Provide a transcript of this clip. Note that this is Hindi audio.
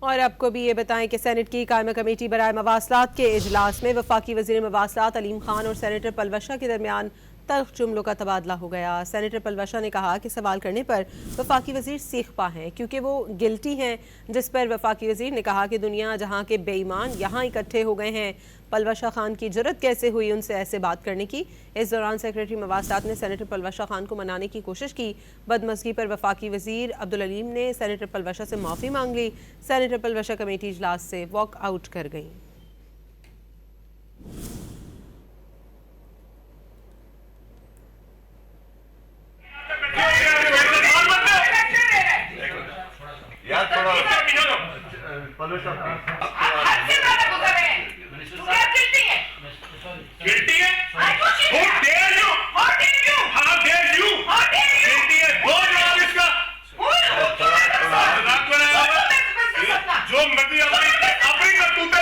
और आपको भी ये बताएं कि सेनेट की कायमा कमेटी बराए मवासलात के इजलास में वफाकी वज़ीर मवासलात अलीम खान और सेनेटर पलवशा के दरमियान तल्ख जुमलों का तबादला हो गया। सेनेटर पलवशा ने कहा कि सवाल करने पर वफाकी वज़ीर सीखपा हैं क्योंकि वो गिल्टी हैं, जिस पर वफाकी वज़ीर ने कहा कि दुनिया जहाँ के बेईमान यहाँ इकट्ठे हो गए हैं, पलवशा खान की जुर्रत कैसे हुई उनसे ऐसे बात करने की। इस दौरान सेक्रेटरी मवासलात ने सेनेटर पलवशा खान को मनाने की कोशिश की। बदमज़गी पर वफाकी वज़ीर अब्दुल अलीम ने सेनेटर पलवशा से माफ़ी मांग ली। सेनेटर पलवशा कमेटी इजलास से वॉक आउट कर गई। जो मर्जी अपनी करतूतें